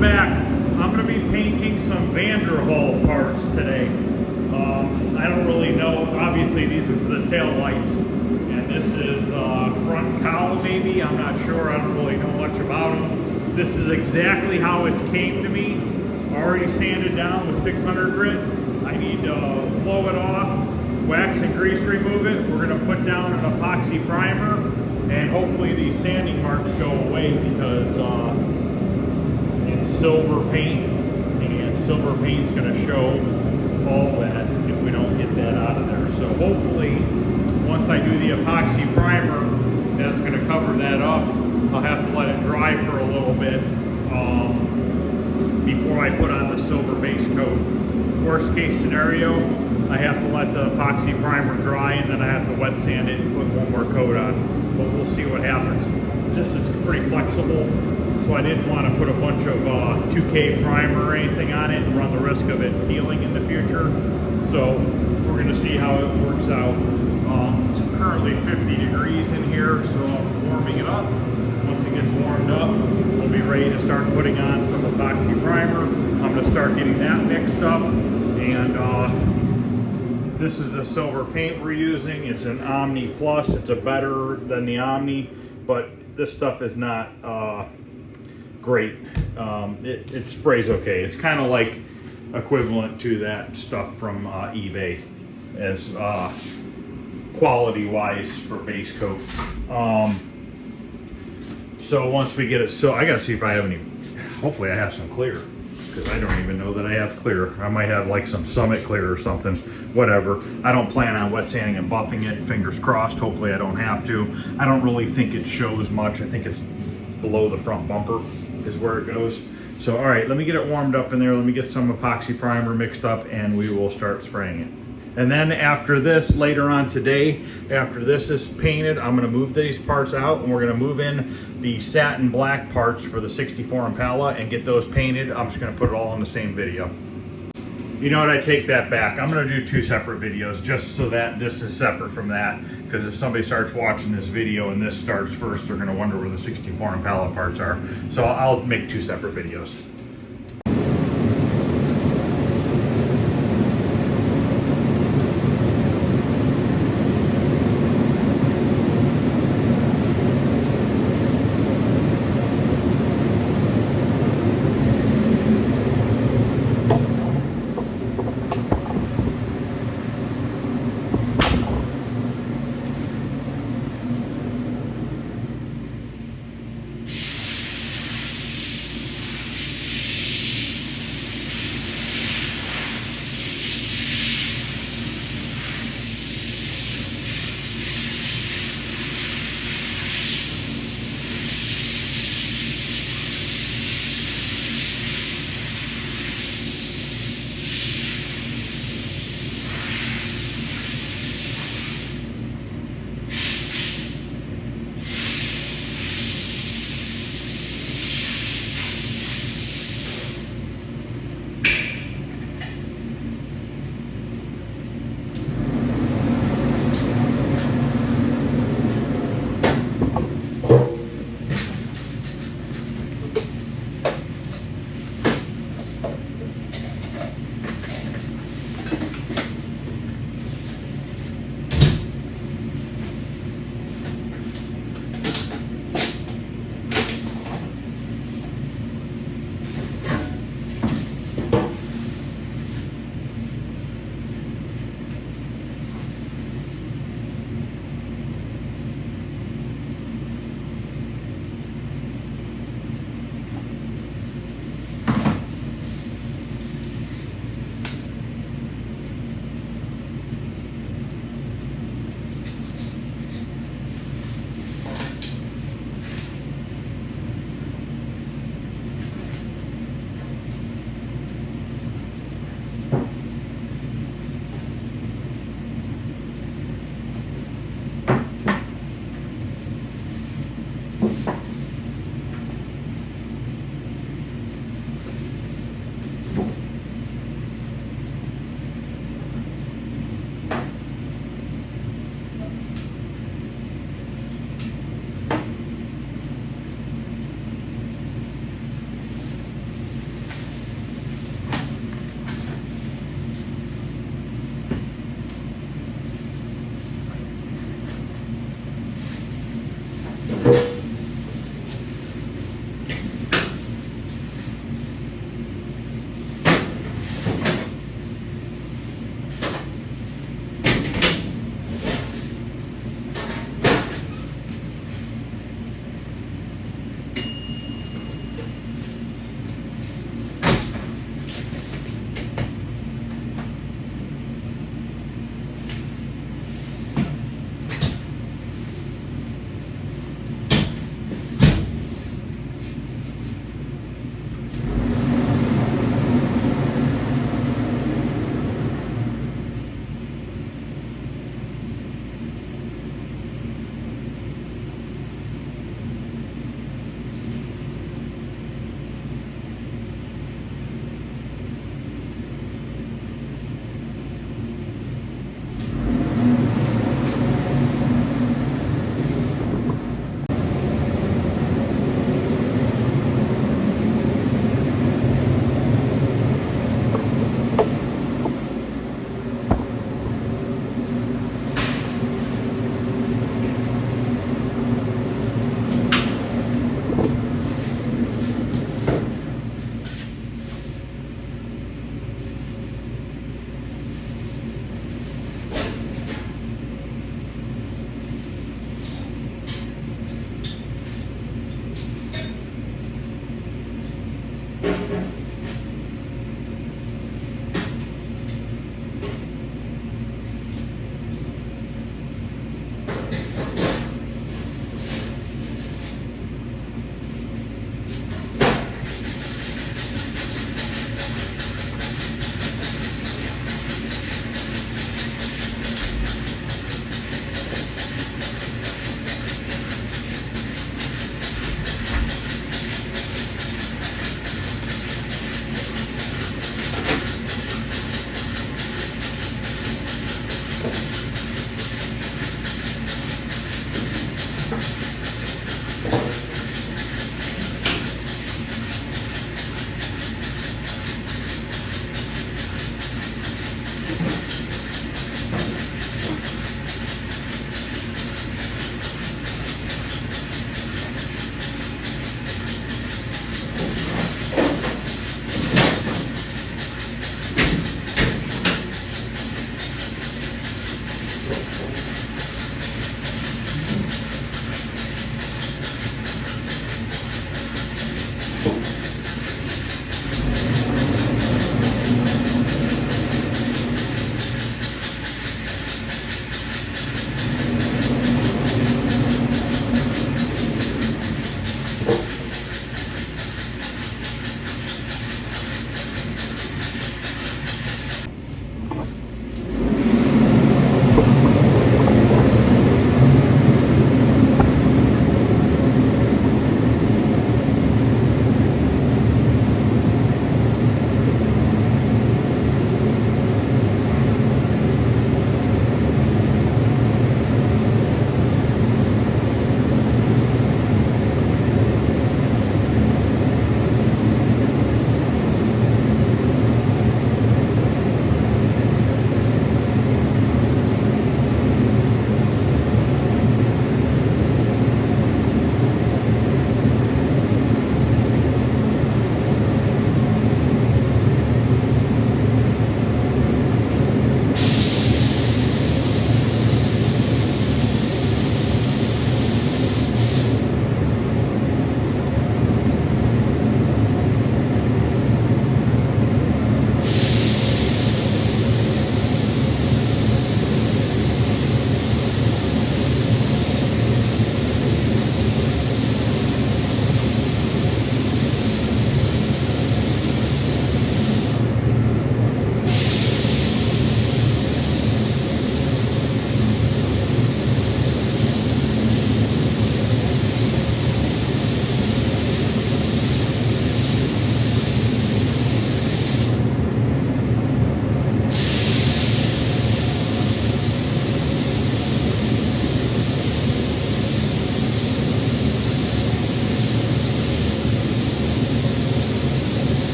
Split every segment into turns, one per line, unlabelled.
welcome back. I'm going to be painting some vanderhall parts today. I don't really know, obviously these are for the tail lights, and this is front cowl maybe, I'm not sure, I don't really know much about them. This is exactly how it came to me, already sanded down with 600 grit. I need to blow it off, wax and grease remove it. We're going to put down an epoxy primer, and hopefully these sanding marks go away because it's silver paint, and silver paint's going to show all that if we don't get that out of there. So hopefully once I do the epoxy primer, that's going to cover that up. I'll have to let it dry for a little bit before I put on the silver base coat. Worst case scenario, I have to let the epoxy primer dry and then I have to wet sand it and put one more coat on. But we'll see what happens. This is pretty flexible, so I didn't want to put a bunch of 2K primer or anything on it and run the risk of it peeling in the future. So we're going to see how it works out. It's currently 50 degrees in here, so I'm warming it up. Once it gets warmed up, we'll be ready to start putting on some epoxy primer. I'm going to start getting that mixed up, and this is the silver paint we're using. It's an Omni Plus. It's a better than the Omni, but this stuff is not great. It sprays okay. It's kind of like equivalent to that stuff from eBay as quality wise for base coat. So once we get it, so I gotta see if I have any, hopefully I have some clear, because I don't even know that I have clear. I might have like some Summit clear or something, whatever. I don't plan on wet sanding and buffing it, fingers crossed. Hopefully I don't have to. I don't really think it shows much. I think it's below the front bumper is where it goes. So all right, let me get it warmed up in there. Let me get some epoxy primer mixed up and we will start spraying it. And then after this, later on today, after this is painted, I'm going to move these parts out and we're going to move in the satin black parts for the 64 Impala and get those painted. I'm just going to put it all in the same video. You know what, I take that back. I'm going to do two separate videos just so that this is separate from that, because if somebody starts watching this video and this starts first, they're going to wonder where the 64 Impala parts are. So I'll make two separate videos.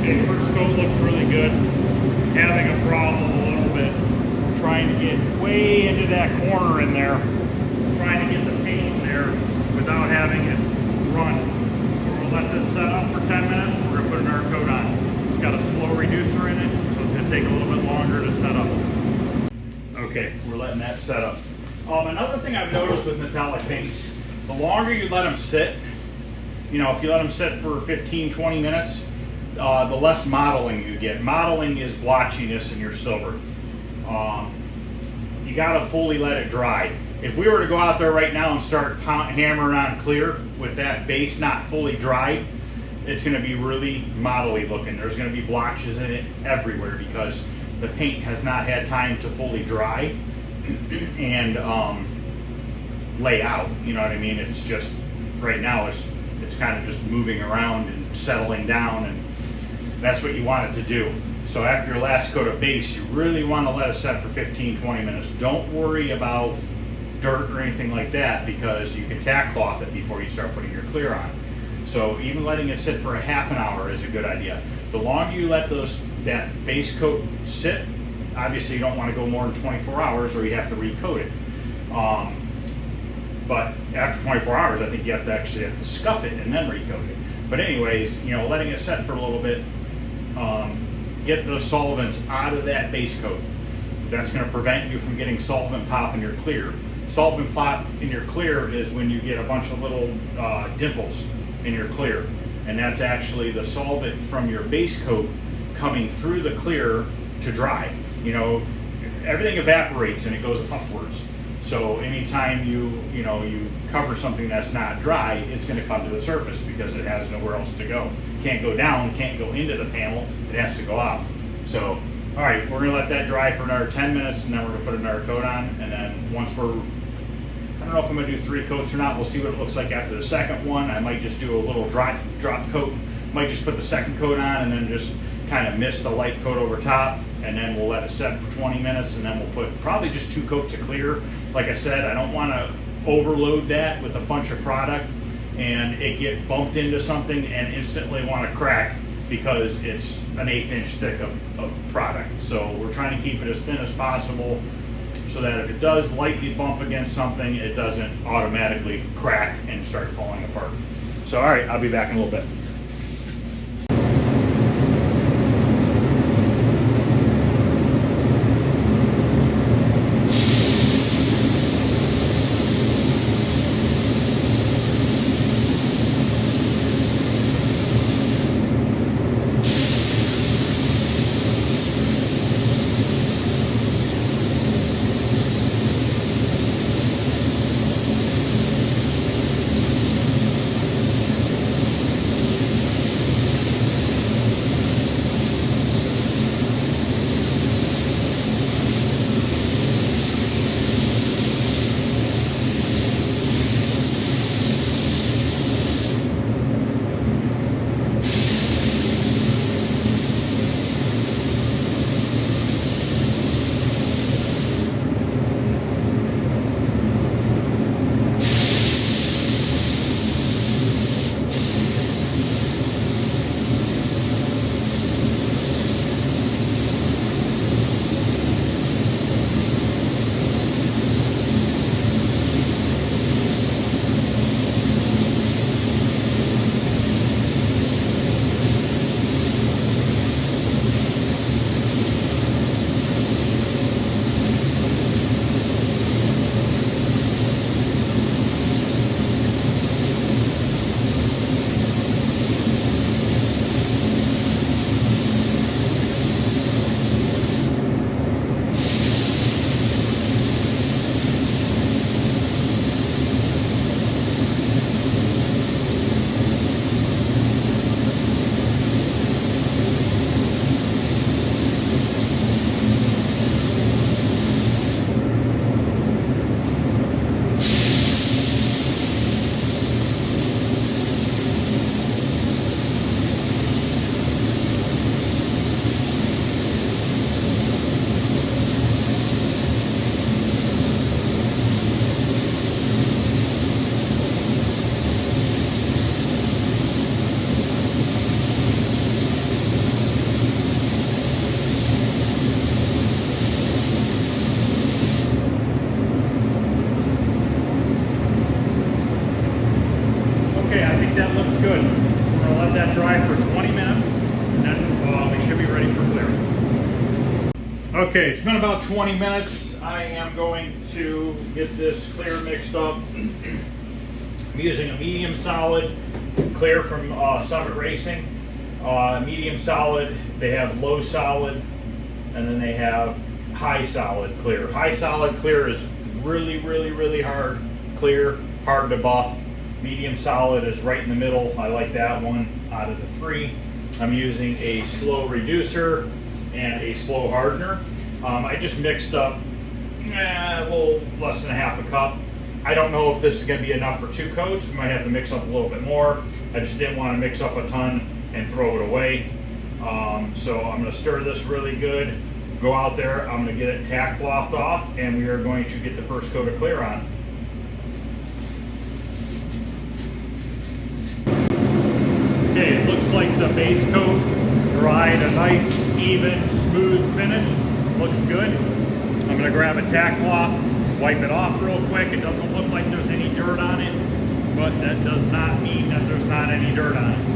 Okay, first coat looks really good. Having a problem a little bit, trying to get way into that corner in there, trying to get the paint in there without having it run. So we're gonna let this set up for 10 minutes. We're gonna put another coat on. It's got a slow reducer in it, so it's gonna take a little bit longer to set up. Okay, we're letting that set up. Another thing I've noticed with metallic paints, the longer you let them sit, you know, if you let them sit for 15, 20 minutes, the less modeling you get. Modeling is blotchiness in your silver. You gotta fully let it dry. If we were to go out there right now and start hammering on clear with that base not fully dried, it's gonna be really modelly looking. There's gonna be blotches in it everywhere because the paint has not had time to fully dry and lay out. You know what I mean? It's just, right now it's kind of just moving around and settling down, and that's what you want it to do. So after your last coat of base, you really want to let it set for 15, 20 minutes. Don't worry about dirt or anything like that because you can tack cloth it before you start putting your clear on. So even letting it sit for a half an hour is a good idea. The longer you let that base coat sit, obviously you don't want to go more than 24 hours or you have to recoat it. But after 24 hours, I think you actually have to scuff it and then recoat it. But anyways, you know, letting it set for a little bit, get those solvents out of that base coat. That's going to prevent you from getting solvent pop in your clear. Solvent pop in your clear is when you get a bunch of little dimples in your clear. And that's actually the solvent from your base coat coming through the clear to dry. You know, everything evaporates and it goes upwards. So anytime you cover something that's not dry, it's going to come to the surface because it has nowhere else to go. Can't go down, can't go into the panel, it has to go out. So, all right, we're going to let that dry for another 10 minutes and then we're going to put another coat on. And then once I don't know if I'm going to do 3 coats or not. We'll see what it looks like after the second one. I might just do a little drop coat. Might just put the second coat on and then just kind of mist a light coat over top, and then we'll let it set for 20 minutes, and then we'll put probably just 2 coats of clear. Like I said, I don't want to overload that with a bunch of product and it get bumped into something and instantly want to crack because it's an 1/8 inch thick of product. So we're trying to keep it as thin as possible so that if it does lightly bump against something, it doesn't automatically crack and start falling apart. So all right, I'll be back in a little bit. dry for 20 minutes, and then we should be ready for clearing. Okay, it's been about 20 minutes. I am going to get this clear mixed up. I'm using a medium solid clear from Summit Racing. Medium solid, they have low solid, and then they have high solid clear. High solid clear is really hard clear, hard to buff. Medium solid is right in the middle. I like that one out of the three. I'm using a slow reducer and a slow hardener. I just mixed up a little less than a half a cup. I don't know if this is going to be enough for 2 coats. We might have to mix up a little bit more. I just didn't want to mix up a ton and throw it away. So I'm going to stir this really good, go out there, I'm going to get it tack clothed off, and we are going to get the first coat of clear on. Okay, it looks like the base coat dried a nice, even, smooth finish. Looks good. I'm going to grab a tack cloth, wipe it off real quick. It doesn't look like there's any dirt on it, but that does not mean that there's not any dirt on it.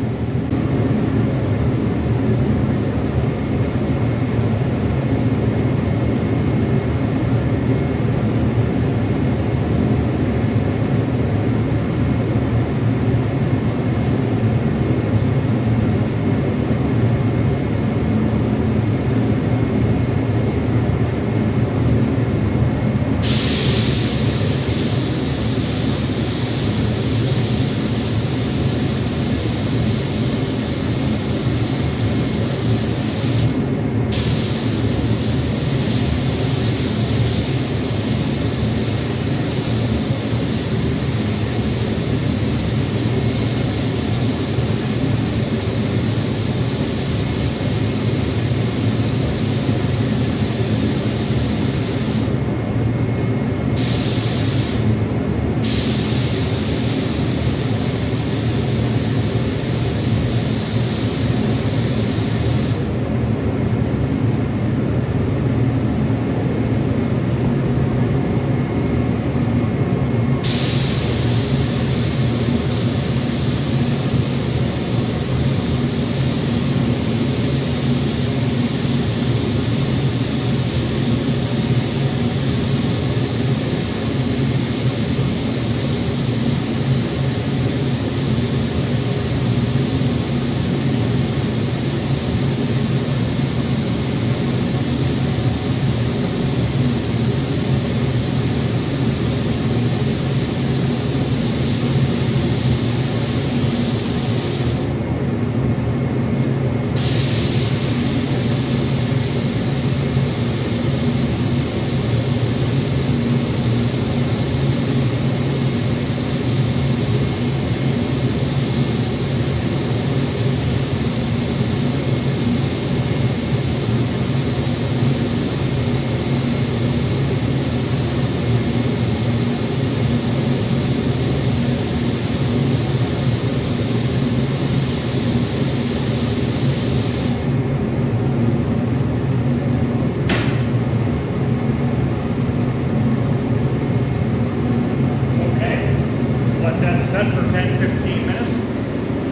Set for 10-15 minutes.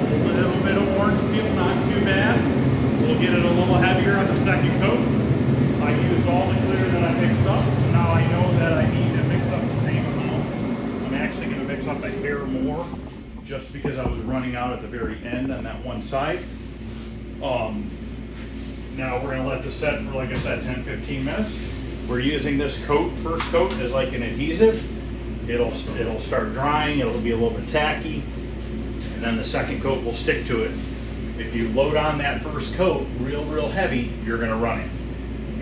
A little bit of orange peel, not too bad. We'll get it a little heavier on the second coat. I used all the clear that I mixed up, so now I know that I need to mix up the same amount. I'm actually going to mix up a hair more just because I was running out at the very end on that one side. Now we're going to let this set for, like I said, 10-15 minutes. We're using this coat, first coat, as like an adhesive. It'll start drying, it'll be a little bit tacky, and then the second coat will stick to it. If you load on that first coat real heavy, you're going to run it.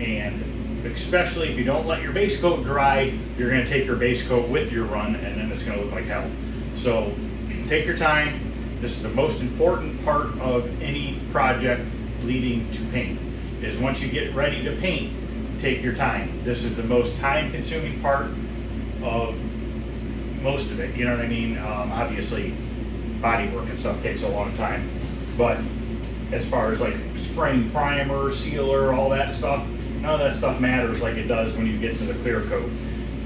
And especially if you don't let your base coat dry, you're going to take your base coat with your run, and then it's going to look like hell. So take your time. This is the most important part of any project leading to paint, is once you get ready to paint, take your time. This is the most time-consuming part of most of it, you know what I mean? Obviously, body work and stuff takes a long time, but as far as like spraying primer, sealer, all that stuff, none of that stuff matters like it does when you get to the clear coat.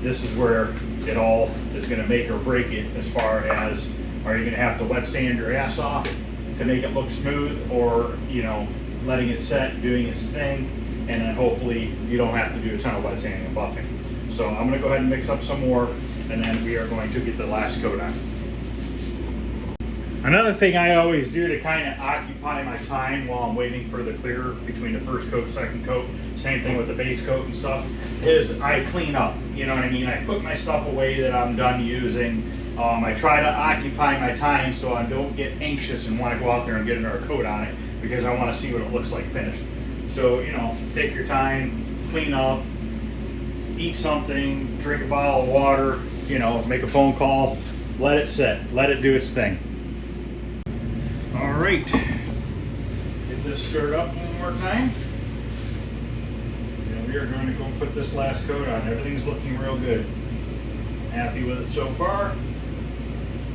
This is where it all is going to make or break it, as far as, are you going to have to wet sand your ass off, to make it look smooth, or, you know, letting it set, doing its thing, and then hopefully you don't have to do a ton of wet sanding and buffing. So I'm going to go ahead and mix up some more, and then we are going to get the last coat on. Another thing I always do to kind of occupy my time while I'm waiting for the clear between the first coat, second coat, same thing with the base coat and stuff, is I clean up. You know what I mean? I put my stuff away that I'm done using. I try to occupy my time so I don't get anxious and want to go out there and get another coat on it, because I want to see what it looks like finished. So, you know, take your time, clean up, eat something, drink a bottle of water, you know, make a phone call, let it sit, let it do its thing. All right, get this stirred up one more time. And we are going to go put this last coat on. Everything's looking real good. Happy with it so far.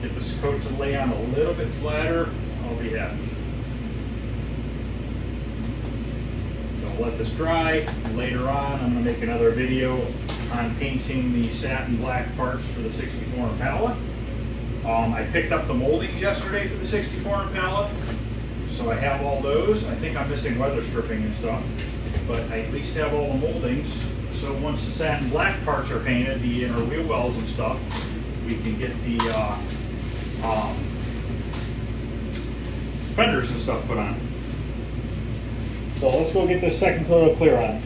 Get this coat to lay on a little bit flatter, I'll be happy. Gonna let this dry. Later on, I'm gonna make another video on painting the satin black parts for the 64 Impala. I picked up the moldings yesterday for the 64 Impala, so I have all those. I think I'm missing weather stripping and stuff, but I at least have all the moldings. So once the satin black parts are painted, the inner wheel wells and stuff, we can get the fenders and stuff put on. So let's go get this second coat of clear on.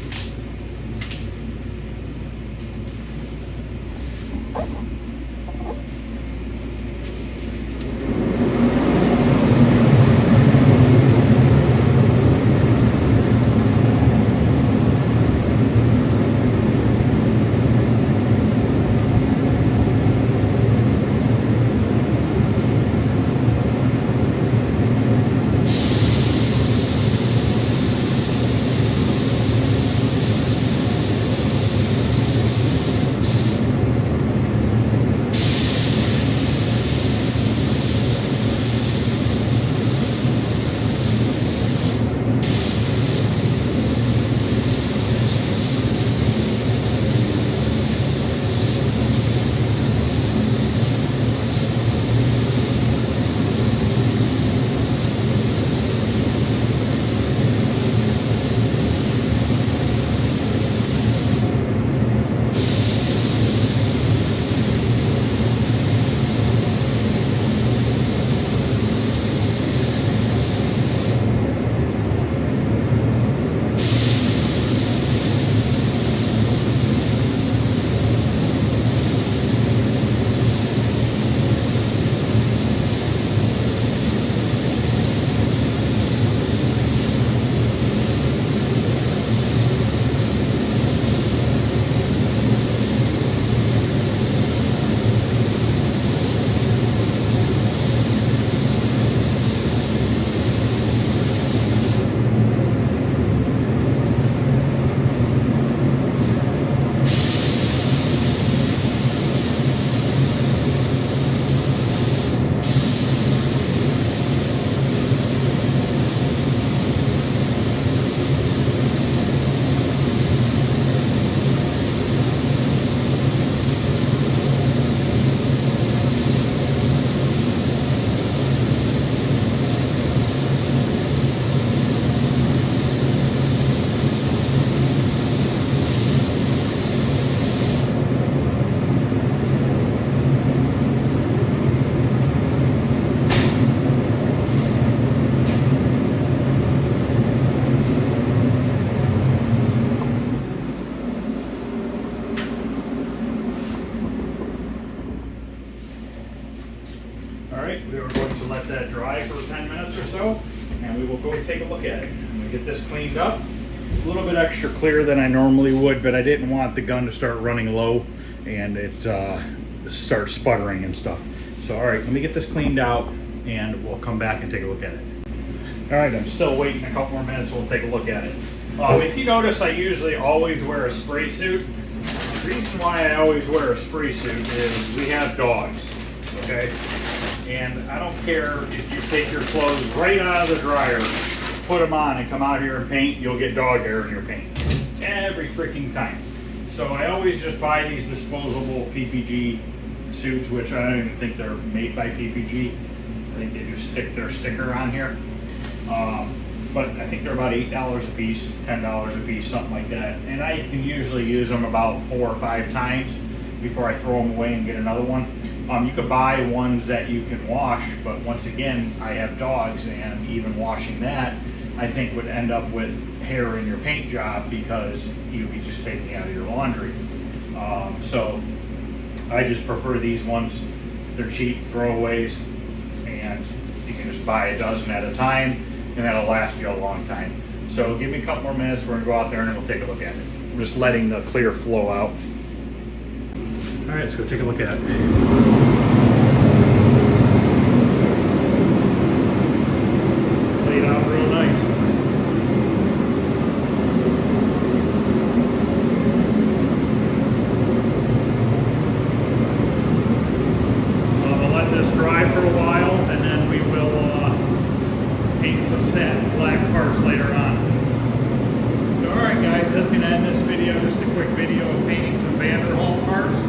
We are going to let that dry for 10 minutes or so, and we will go take a look at it. I'm going to get this cleaned up. A little bit extra clear than I normally would, but I didn't want the gun to start running low and it start sputtering and stuff. So all right, let me get this cleaned out and we'll come back and take a look at it. All right, I'm still waiting a couple more minutes, we'll take a look at it. If you notice, I usually always wear a spray suit. The reason why I always wear a spray suit is we have dogs, okay? And I don't care if you take your clothes right out of the dryer, put them on and come out here and paint, you'll get dog hair in your paint. Every freaking time. So I always just buy these disposable PPG suits, which I don't even think they're made by PPG. think they just stick their sticker on here. But I think they're about $8 a piece, $10 a piece, something like that. And I can usually use them about 4 or 5 times before I throw them away and get another one. You could buy ones that you can wash, but once again, I have dogs, and even washing that, I think would end up with hair in your paint job because you'd be just taking out of your laundry. So I just prefer these ones. They're cheap throwaways, and you can just buy a dozen at a time, and that'll last you a long time. So give me a couple more minutes, we're gonna go out there and we'll take a look at it. I'm just letting the clear flow out. All right, let's go take a look at it. Laid out real nice. So I'm gonna let this dry for a while, and then we will paint some satin black parts later on. So all right guys, that's gonna end this video. Just a quick video of painting some vanderhall parts.